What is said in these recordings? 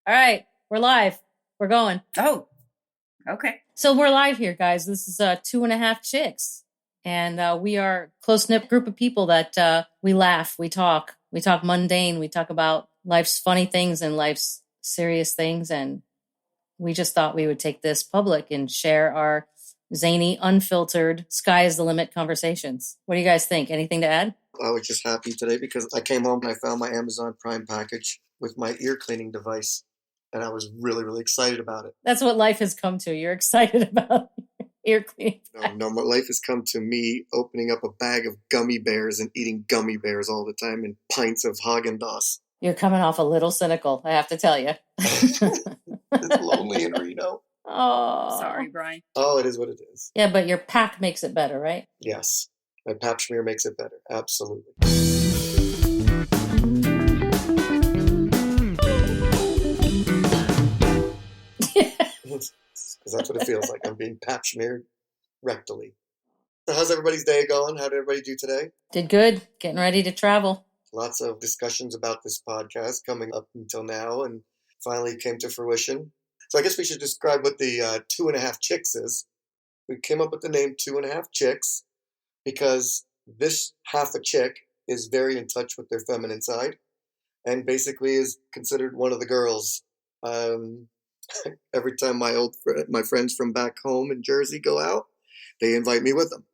All right, we're live. We're going. Oh, okay. So we're live here, guys. This is 2.5 Chicks. And we are a close-knit group of people that we laugh, we talk mundane, we talk about life's funny things and life's serious things. And we just thought we would take this public and share our zany, unfiltered, sky is the limit conversations. What do you guys think? Anything to add? I was just happy today because I came home and I found my Amazon Prime package with my ear cleaning device. And I was really, really excited about it. That's what life has come to. You're excited about ear cleaning. No, my life has come to me opening up a bag of gummy bears and eating gummy bears all the time and pints of Haagen-Dazs. You're coming off a little cynical, I have to tell you. It's lonely in Reno. Oh, sorry, Brian. Oh, it is what it is. Yeah, but your pack makes it better, right? Yes. My pap smear makes it better. Absolutely. Because that's what it feels like. I'm being pap smeared rectally. So how's everybody's day going? How did everybody do today? Did good. Getting ready to travel. Lots of discussions about this podcast coming up until now and finally came to fruition. So I guess we should describe what the 2.5 Chicks is. We came up with the name 2.5 Chicks because this half a chick is very in touch with their feminine side and basically is considered one of the girls. Every time my friends from back home in Jersey go out, they invite me with them.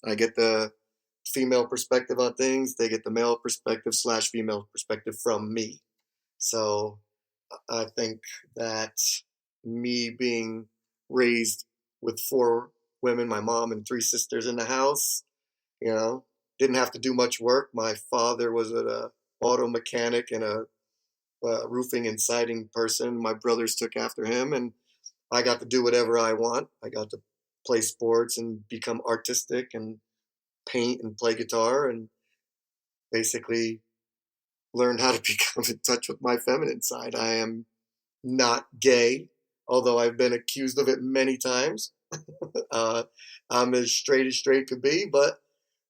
I get the female perspective on things. They get the male perspective / female perspective from me. So I think that me being raised with 4 women, my mom and 3 sisters in the house, didn't have to do much work. My father was an auto mechanic and a roofing and siding person. My brothers took after him, and I got to do whatever I want. I got to play sports and become artistic and paint and play guitar and basically learn how to become in touch with my feminine side. I am not gay, although I've been accused of it many times. I'm as straight could be, but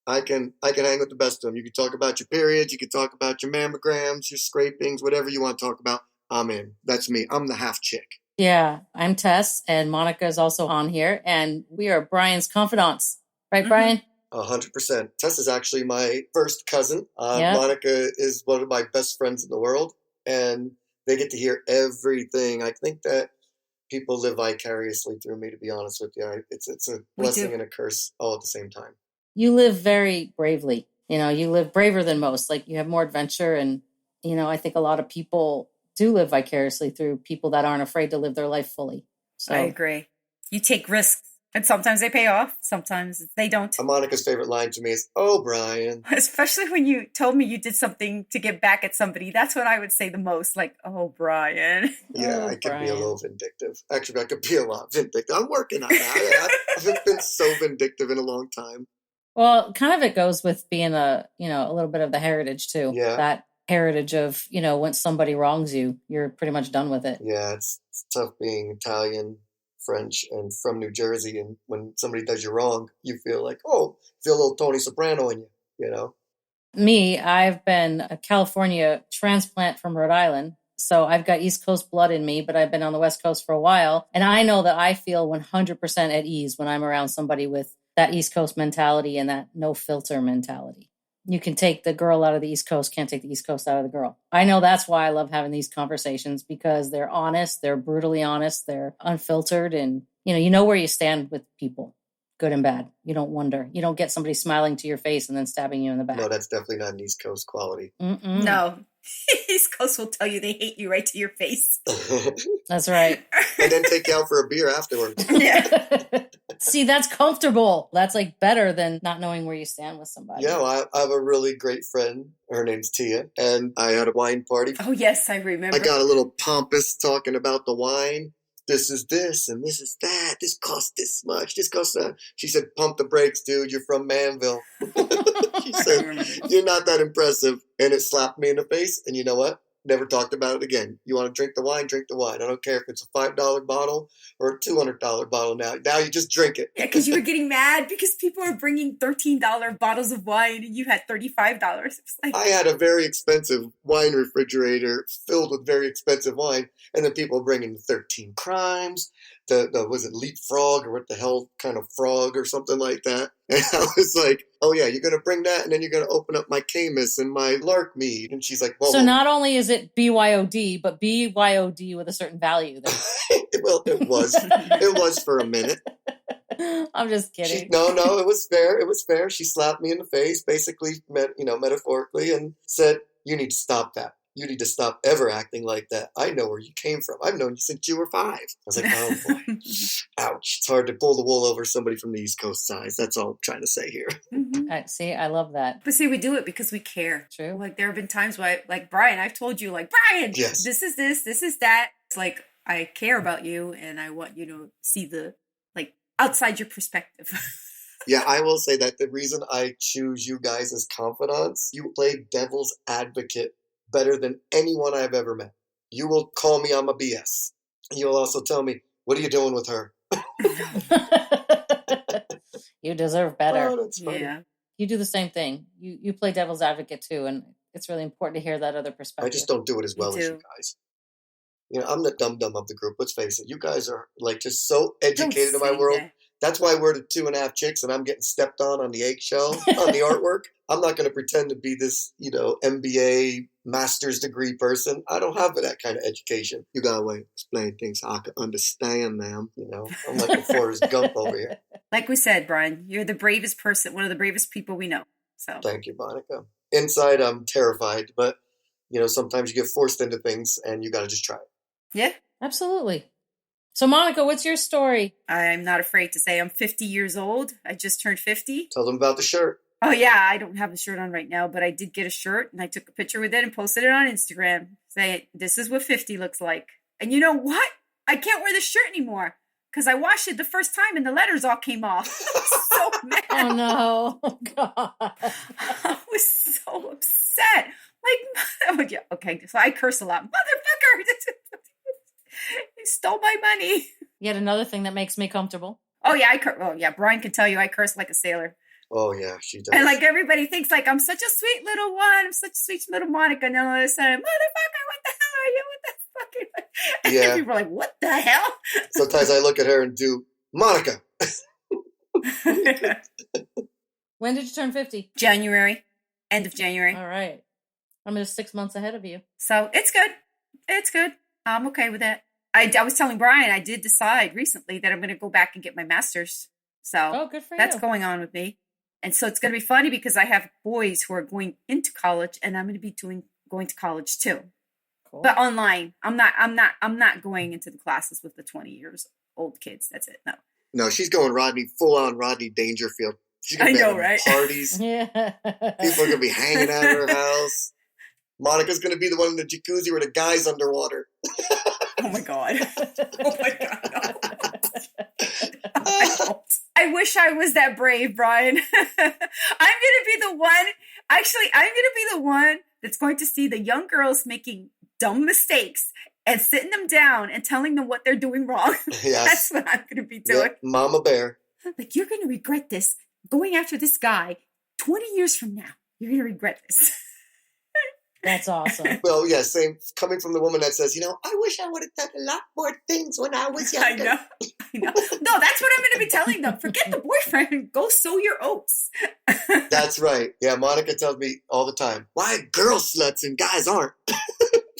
I can hang with the best of them. You can talk about your periods. You can talk about your mammograms, your scrapings, whatever you want to talk about. I'm in. That's me. I'm the half chick. Yeah, I'm Tess, and Monica is also on here, and we are Brian's confidants. Right, Brian? 100%. Tess is actually my first cousin. Yeah. Monica is one of my best friends in the world, and they get to hear everything. I think that people live vicariously through me, to be honest with you. It's a blessing and a curse all at the same time. You live very bravely. You live braver than most. Like, you have more adventure. And, I think a lot of people do live vicariously through people that aren't afraid to live their life fully. So I agree. You take risks, and sometimes they pay off. Sometimes they don't. Monica's favorite line to me is, "Oh, Brian." Especially when you told me you did something to get back at somebody. That's what I would say the most. Like, "Oh, Brian." Yeah, I could be a little vindictive. Actually, I could be a lot vindictive. I'm working on that. I haven't been so vindictive in a long time. Well, kind of it goes with being a little bit of the heritage too. Yeah. That heritage of, when somebody wrongs you, you're pretty much done with it. Yeah, it's tough being Italian, French, and from New Jersey. And when somebody does you wrong, you feel like, feel a little Tony Soprano in you, Me, I've been a California transplant from Rhode Island. So I've got East Coast blood in me, but I've been on the West Coast for a while. And I know that I feel 100% at ease when I'm around somebody with that East Coast mentality and that no filter mentality. You can take the girl out of the East Coast, can't take the East Coast out of the girl. I know that's why I love having these conversations, because they're honest, they're brutally honest, they're unfiltered, and you know where you stand with people, good and bad. You don't wonder. You don't get somebody smiling to your face and then stabbing you in the back. No, that's definitely not an East Coast quality. Mm-mm. No. East Coast will tell you they hate you right to your face. That's right. And then take you out for a beer afterwards. Yeah. See, that's comfortable. That's like better than not knowing where you stand with somebody. Yeah, well, I have a really great friend. Her name's Tia. And I had a wine party. Oh, yes, I remember. I got a little pompous talking about the wine. This is this and this is that. This costs this much. This costs that. She said, "Pump the brakes, dude. You're from Manville." She said, "You're not that impressive." And it slapped me in the face. And you know what? Never talked about it again. You want to drink the wine, drink the wine. I don't care if it's a $5 bottle or a $200 bottle now. Now you just drink it. Yeah, because you were getting mad because people were bringing $13 bottles of wine and you had $35. It's like, I had a very expensive wine refrigerator filled with very expensive wine, and then people bringing the 13 Crimes, the was it Leapfrog or what the hell kind of frog or something like that. And I was like, oh yeah, you're gonna bring that, and then you're gonna open up my Camus and my Lark mead. And she's like, well, So not only is it BYOD, but BYOD with a certain value. well, it was for a minute. I'm just kidding. No, it was fair. It was fair. She slapped me in the face, basically, metaphorically, and said, "You need to stop that. You need to stop ever acting like that. I know where you came from. I've known you since you were 5." I was like, oh boy, ouch. It's hard to pull the wool over somebody from the East Coast size. That's all I'm trying to say here. See, I love that. But see, we do it because we care. True. Like there have been times where, like Brian, I've told you, like Brian, Yes. this is that. It's like I care about you, and I want you to see the outside your perspective. Yeah, I will say that the reason I choose you guys as confidants, you play devil's advocate better than anyone I've ever met. You will call me on my BS. You'll also tell me, what are you doing with her? You deserve better. Oh, that's funny. Yeah. You do the same thing. You play devil's advocate too, and it's really important to hear that other perspective. I just don't do it as well as you too. guys. I'm the dum-dum of the group. Let's face it. You guys are like just so educated in my Don't say world. that. That's why we're the 2.5 chicks and I'm getting stepped on the eggshell on the artwork. I'm not going to pretend to be this, MBA master's degree person. I don't have that kind of education. You got to explain things so I can understand them. I'm like a Forrest Gump over here. Like we said, Brian, you're the bravest person, one of the bravest people we know. So Thank you, Monica. Inside, I'm terrified, but, sometimes you get forced into things and you got to just try it. yeah, Absolutely. So, Monica, what's your story? I'm not afraid to say I'm 50 years old. I just turned 50. Tell them about the shirt. Oh, yeah, I don't have a shirt on right now, but I did get a shirt, and I took a picture with it and posted it on Instagram, saying, this is what 50 looks like. And you know what? I can't wear this shirt anymore, because I washed it the first time, and the letters all came off. I was so mad. Oh, no. Oh, God. I was so upset. Like, yeah, okay, so I curse a lot. Motherfucker! You stole my money. Yet another thing that makes me comfortable. Oh, yeah, Brian can tell you I curse like a sailor. Oh, yeah, she does. And like everybody thinks like I'm such a sweet little one. I'm such a sweet little Monica. And all of a sudden, motherfucker, what the hell are you? What the fuck? And Yeah. people are like, what the hell? Sometimes I look at her and do, Monica. When did you turn 50? January, end of January. All right. I'm just 6 months ahead of you. So it's good. It's good. I'm okay with that. I was telling Brian, I did decide recently that I'm going to go back and get my master's. So Oh, good for that's you. going on with me. And so it's going to be funny because I have boys who are going into college, and I'm going to be going to college too, Cool. but online. I'm not going into the classes with the 20 years old kids. That's it. No. No, she's going full on Rodney Dangerfield. She's gonna I be know, having right? parties. Yeah. People are gonna be hanging out at her house. Monica's gonna be the one in the jacuzzi where the guy's underwater. Oh my God. Oh my God. No. I wish I was that brave, Brian. I'm going to be the one. Actually, I'm going to be the one that's going to see the young girls making dumb mistakes and sitting them down and telling them what they're doing wrong. Yes. That's what I'm going to be doing. Yep, Mama Bear. Like, you're going to regret this. Going after this guy 20 years from now, you're going to regret this. That's awesome. Well, yeah, same. Coming from the woman that says, I wish I would have done a lot more things when I was I younger. know. No, that's what I'm going to be telling them. Forget the boyfriend and go sow your oats. That's right. Yeah, Monica tells me all the time, why girl sluts and guys aren't?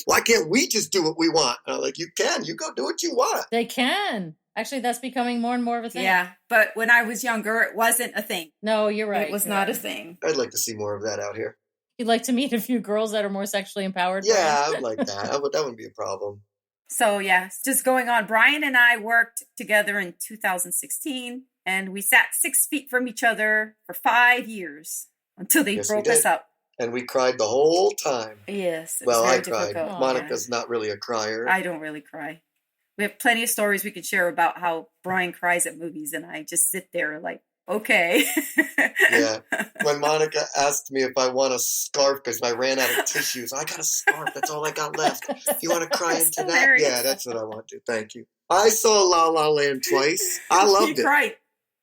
Why can't we just do what we want? And I'm like, you can. You go do what you want. They can. Actually, that's becoming more and more of a thing. Yeah, but when I was younger, it wasn't a thing. No, you're right. It was You're not a right. thing. I'd like to see more of that out here. You'd like to meet a few girls that are more sexually empowered? Yeah, I would like that. That wouldn't be a problem. So yeah, it's just going on. Brian and I worked together in 2016, and we sat 6 feet from each other for 5 years until they Yes, we broke us did. up. And we cried the whole time. Yes. It Well, was I very cried. difficult. Oh, Monica's not really a crier. I don't really cry. We have plenty of stories we could share about how Brian cries at movies, and I just sit there like, okay. Yeah. When Monica asked me if I want a scarf because I ran out of tissues, I got a scarf. That's all I got left. You want to cry That's into that? hilarious. Yeah, that's what I want to. Thank you. I saw La La Land twice. I loved You it. cried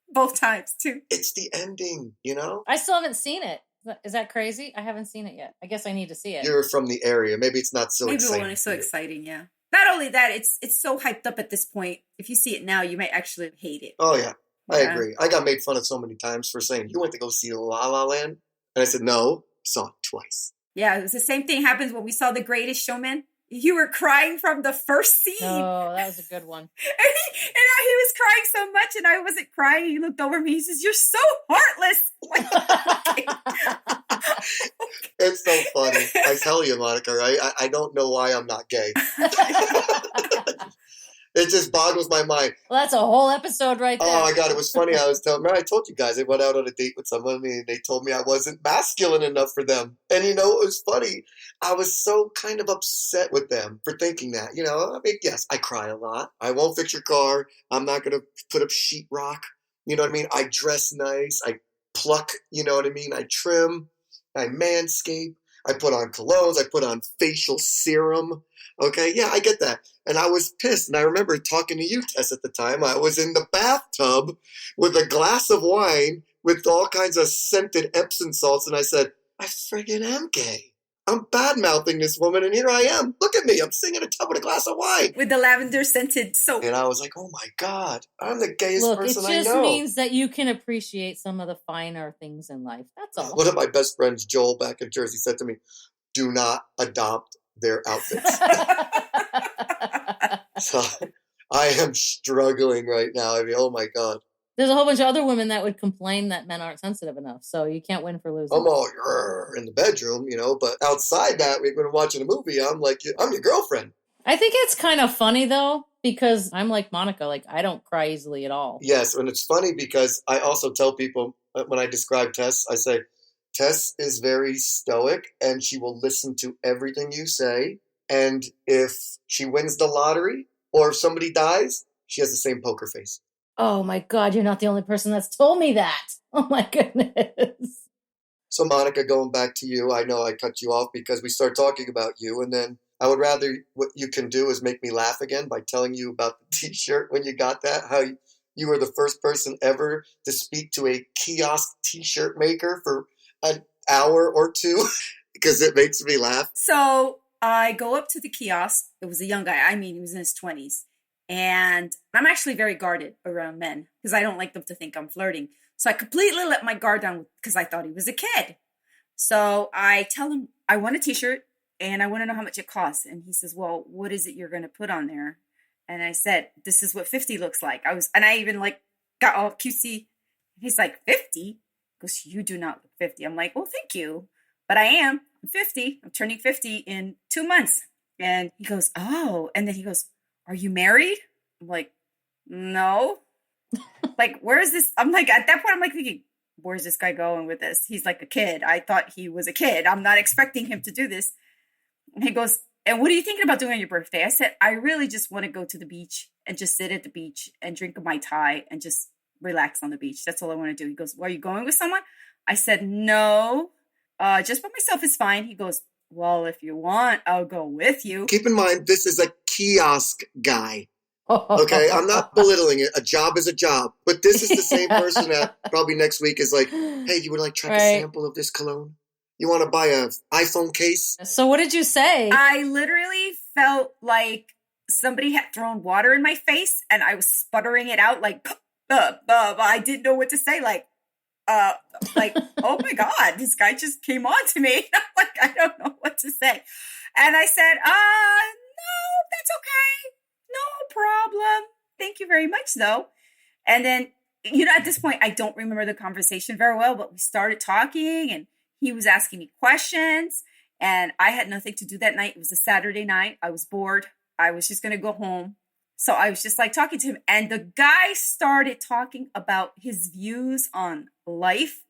both times too. It's the ending, you know? I still haven't seen it. Is that crazy? I haven't seen it yet. I guess I need to see it. You're from the area. Maybe it's not so Maybe exciting. when it's so for you. exciting, yeah. Not only that, it's so hyped up at this point. If you see it now, you might actually hate it. Oh, yeah. I Yeah. agree. I got made fun of so many times for saying, you went to go see La La Land? And I said, no, saw it twice. Yeah, it was the same thing happens when we saw The Greatest Showman. You were crying from the first scene. Oh, that was a good one. And he was crying so much, and I wasn't crying. He looked over me. He says, "You're so heartless." It's so funny. I tell you, Monica, I don't know why I'm not gay. It just boggles my mind. Well, that's a whole episode right there. Oh my God, it was funny. I told you guys I went out on a date with someone and they told me I wasn't masculine enough for them. And it was funny. I was so kind of upset with them for thinking that. Yes, I cry a lot. I won't fix your car. I'm not going to put up sheetrock. You know what I mean? I dress nice. I pluck, you know what I mean? I trim. I manscape. I put on colognes. I put on facial serum. Okay, yeah, I get that. And I was pissed. And I remember talking to you, Tess, at the time. I was in the bathtub with a glass of wine with all kinds of scented Epsom salts. And I said, I friggin' am gay. I'm bad-mouthing this woman. And here I am. Look at me. I'm sitting in a tub with a glass of wine. With the lavender scented soap. And I was like, oh my God, I'm the gayest Look, it person I just know. means that you can appreciate some of the finer things in life. That's all. One of my best friends, Joel, back in Jersey, said to me, do not adopt their outfits. So I am struggling right now. I mean, oh my God. There's a whole bunch of other women that would complain that men aren't sensitive enough. So you can't win for losing. I'm all in the bedroom, but outside that, when we're watching a movie, I'm like, I'm your girlfriend. I think it's kind of funny though, because I'm like Monica, like I don't cry easily at all. Yes, and it's funny because I also tell people when I describe Tess, I say, Tess is very stoic and she will listen to everything you say. And if she wins the lottery or if somebody dies, she has the same poker face. Oh my God, you're not the only person that's told me that. Oh my goodness. So Monica, going back to you, I know I cut you off because we start talking about you, and then I would rather what you can do is make me laugh again by telling you about the t-shirt when you got that, how you were the first person ever to speak to a kiosk t-shirt maker for an hour or two because it makes me laugh. So I go up to the kiosk. It was a young guy. I mean, he was in his 20s. And I'm actually very guarded around men because I don't like them to think I'm flirting. So I completely let my guard down because I thought he was a kid. So I tell him, I want a t-shirt and I want to know how much it costs. And he says, well, what is it you're going to put on there? And I said, this is what 50 looks like. I even got all cutesy. He's like, 50? He goes, you do not look 50. I'm like, well, thank you. But I am. I'm 50. I'm turning 50 in 2 months. And he goes, oh. And then he goes, are you married? I'm like, no. Like, where is this? I'm like, at that point, I'm like thinking, where's this guy going with this? He's like a kid. I thought he was a kid. I'm not expecting him to do this. And he goes, and what are you thinking about doing on your birthday? I said, I really just want to go to the beach and just sit at the beach and drink a Mai Tai and just relax on the beach. That's all I want to do. He goes, well, are you going with someone? I said, no, just by myself is fine. He goes, well, if you want, I'll go with you. Keep in mind, this is a kiosk guy. Okay, I'm not belittling it. A job is a job. But this is the same person that probably next week is like, hey, you would like to try a sample of this cologne? You want to buy an iPhone case? So what did you say? I literally felt like somebody had thrown water in my face and I was sputtering it out like, I didn't know what to say. Like, oh my God, this guy just came on to me. I'm like, I don't know what to say. And I said, no, that's okay. No problem. Thank you very much, though. And then, at this point, I don't remember the conversation very well, but we started talking and he was asking me questions and I had nothing to do that night. It was a Saturday night. I was bored. I was just going to go home. So I was just talking to him and the guy started talking about his views on life.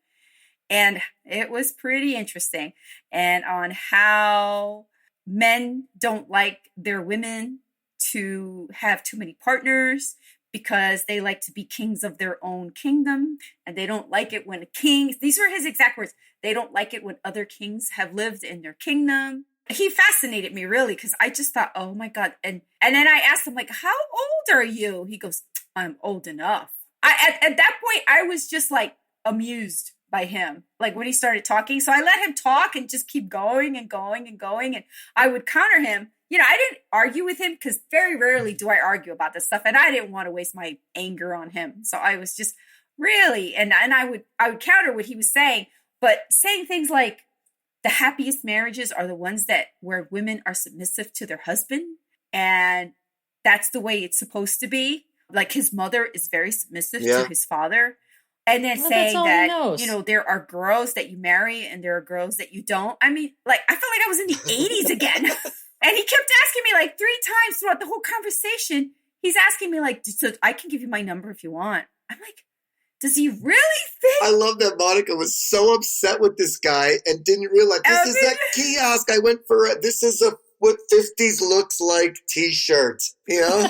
And it was pretty interesting. And on how men don't like their women to have too many partners because they like to be kings of their own kingdom, and they don't like it when a king, these were his exact words, they don't like it when other kings have lived in their kingdom. He fascinated me really, because I just thought, oh my God. And then I asked him, like, how old are you? He goes, I'm old enough. At that point, I was just like amused by him, like when he started talking. So I let him talk and just keep going and going and going. And I would counter him. You know, I didn't argue with him because very rarely do I argue about this stuff. And I didn't want to waste my anger on him. So I was just really, and I would counter what he was saying, but saying things like, the happiest marriages are the ones that where women are submissive to their husband. And that's the way it's supposed to be. Like his mother is very submissive to his father. And then saying that, you know, there are girls that you marry and there are girls that you don't. I mean, like, I felt like I was in the 80s again. And he kept asking me like 3 times throughout the whole conversation. He's asking me like, so I can give you my number if you want. I'm like, does he really think? I love that Monica was so upset with this guy and didn't realize this is that kiosk. I went for it. This is what 50s looks like t-shirt, you know?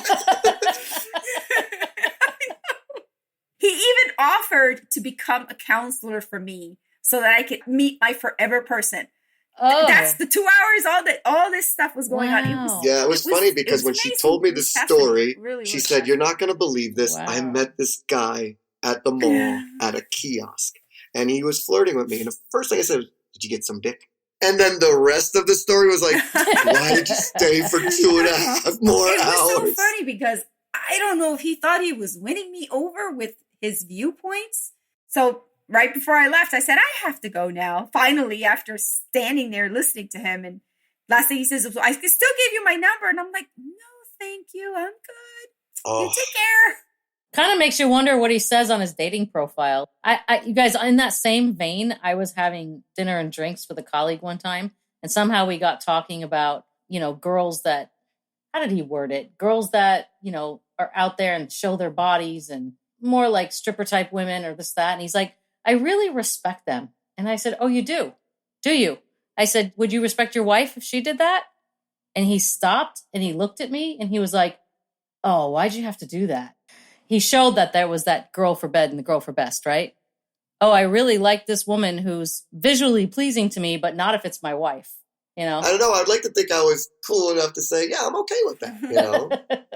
He even offered to become a counselor for me so that I could meet my forever person. Oh. That's the 2 hours, all this stuff was going on. It was funny because when she told me the story, she said, you're not going to believe this. Wow. I met this guy at the mall at a kiosk and he was flirting with me. And the first thing I said was, did you get some dick? And then the rest of the story was like, why did you stay for 2.5 more hours? It was so funny because I don't know if he thought he was winning me over with his viewpoints. So right before I left, I said, I have to go now. Finally, after standing there listening to him. And last thing he says, I can still give you my number. And I'm like, no, thank you. I'm good. Oh. You take care. Kind of makes you wonder what he says on his dating profile. You guys, in that same vein, I was having dinner and drinks with a colleague one time. And somehow we got talking about, you know, girls that, how did he word it? Girls that, you know, are out there and show their bodies and more like stripper type women or this, that. And he's like, I really respect them. And I said, oh, you do? Do you? I said, would you respect your wife if she did that? And he stopped and he looked at me and he was like, oh, why'd you have to do that? He showed that there was that girl for bed and the girl for best, right? Oh, I really like this woman who's visually pleasing to me, but not if it's my wife, you know? I don't know. I'd like to think I was cool enough to say, yeah, I'm okay with that. You know,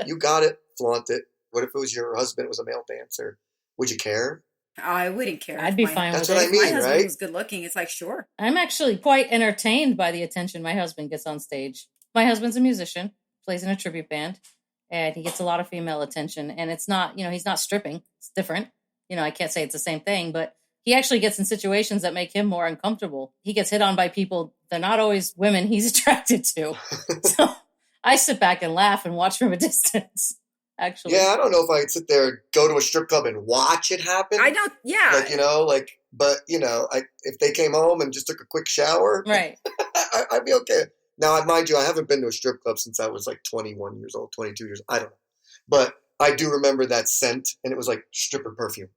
you got it, flaunt it. What if it was your husband, it was a male dancer? Would you care? Oh, I wouldn't care. I'd be fine with it. That's what I mean, my husband right? was good looking. It's like, sure. I'm actually quite entertained by the attention my husband gets on stage. My husband's a musician, plays in a tribute band, and he gets a lot of female attention. And it's not, you know, he's not stripping. It's different. You know, I can't say it's the same thing, but he actually gets in situations that make him more uncomfortable. He gets hit on by people. They're not always women he's attracted to. So I sit back and laugh and watch from a distance. Actually, yeah, I don't know if I'd sit there and go to a strip club and watch it happen. I don't, yeah. Like, you know, like, but, you know, if they came home and just took a quick shower, right, I'd be okay. Now, mind you, I haven't been to a strip club since I was like 21 years old, 22 years. I don't know. But I do remember that scent, and it was like stripper perfume.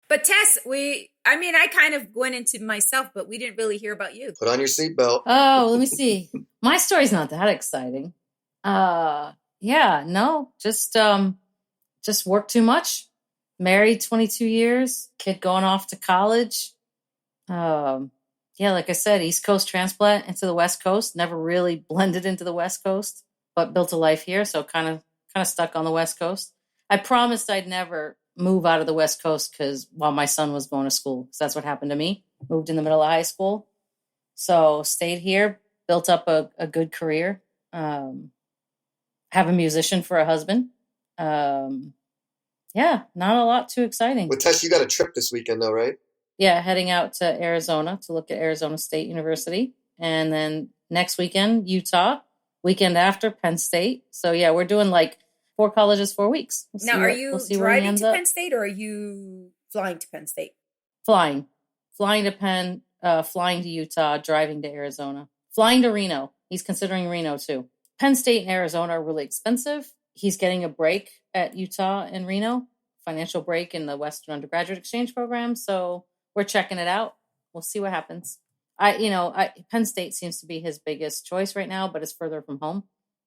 But Tess, I kind of went into myself, but we didn't really hear about you. Put on your seatbelt. Oh, let me see. My story's not that exciting. Yeah, no, just work too much. Married 22 years, kid going off to college. Yeah, like I said, East Coast transplant into the West Coast. Never really blended into the West Coast, but built a life here, so kind of stuck on the West Coast. I promised I'd never move out of the West Coast while my son was going to school, because that's what happened to me. Moved in the middle of high school, so stayed here, built up a good career. Have a musician for a husband. Yeah, not a lot too exciting. Well, Tess, you got a trip this weekend, though, right? Yeah, heading out to Arizona to look at Arizona State University. And then next weekend, Utah. Weekend after, Penn State. So, yeah, we're doing like 4 colleges, 4 weeks. Now, are you driving to Penn State or are you flying to Penn State? Flying. Flying to Penn, flying to Utah, driving to Arizona. Flying to Reno. He's considering Reno, too. Penn State and Arizona are really expensive. He's getting a break at Utah and Reno, financial break in the Western Undergraduate Exchange Program. So we're checking it out. We'll see what happens. Penn State seems to be his biggest choice right now, but it's further from home.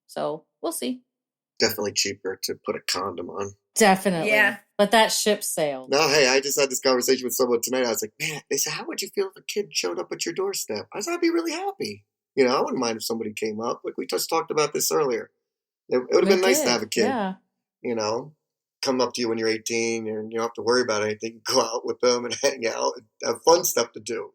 So we'll see. Definitely cheaper to put a condom on. Definitely. Yeah. But that ship sailed. No, hey, I just had this conversation with someone tonight. I was like, man, they said, how would you feel if a kid showed up at your doorstep? I said, I'd be really happy. You know, I wouldn't mind if somebody came up. Like we just talked about this earlier. It would have been nice to have a kid, Yeah. you know, come up to you when you're 18 and you don't have to worry about anything. Go out with them and hang out and have fun stuff to do.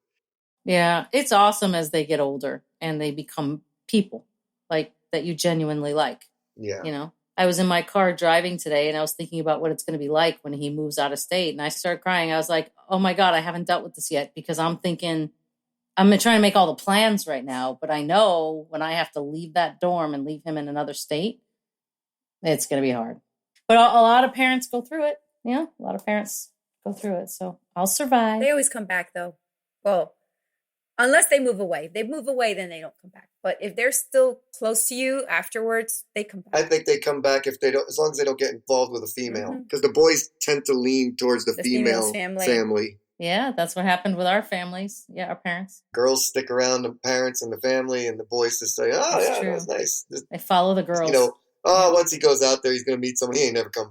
Yeah. It's awesome as they get older and they become people like that you genuinely like. Yeah. You know, I was in my car driving today and I was thinking about what it's going to be like when he moves out of state. And I started crying. I was like, oh my God, I haven't dealt with this yet because I'm thinking I'm trying to make all the plans right now. But I know when I have to leave that dorm and leave him in another state, it's going to be hard. But a lot of parents go through it. Yeah, a lot of parents go through it. So I'll survive. They always come back, though. Well, unless they move away. If they move away, then they don't come back. But if they're still close to you afterwards, they come back. I think they come back if they don't, as long as they don't get involved with a female. Mhm. Because the boys tend to lean towards the female female's family. Yeah, that's what happened with our families. Yeah, our parents. Girls stick around the parents and the family, and the boys just say, oh, That's yeah, true. that's nice. They follow the girls. You know, once he goes out there, he's going to meet someone. He ain't never come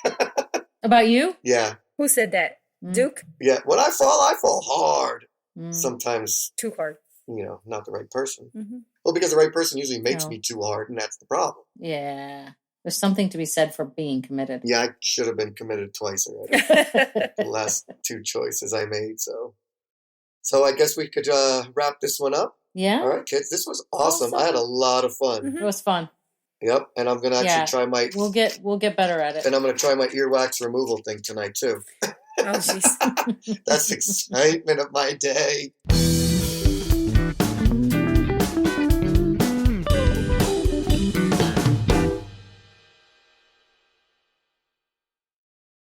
back. About you? Yeah. Who said that? Mm. Duke? Yeah. When I fall hard. Mm. Sometimes, Too hard. you know, not the right person. Mm-hmm. Well, because the right person usually makes No. me too hard, and that's the problem. Yeah. There's something to be said for being committed. Yeah, I should have been committed twice already. The last two choices I made. So I guess we could wrap this one up. Yeah. All right, kids. This was awesome. Awesome. I had a lot of fun. Mhm. It was fun. Yep. And I'm gonna actually Yeah. try my We'll get better at it. and I'm gonna try my earwax removal thing tonight too. Oh, jeez. That's the excitement of my day.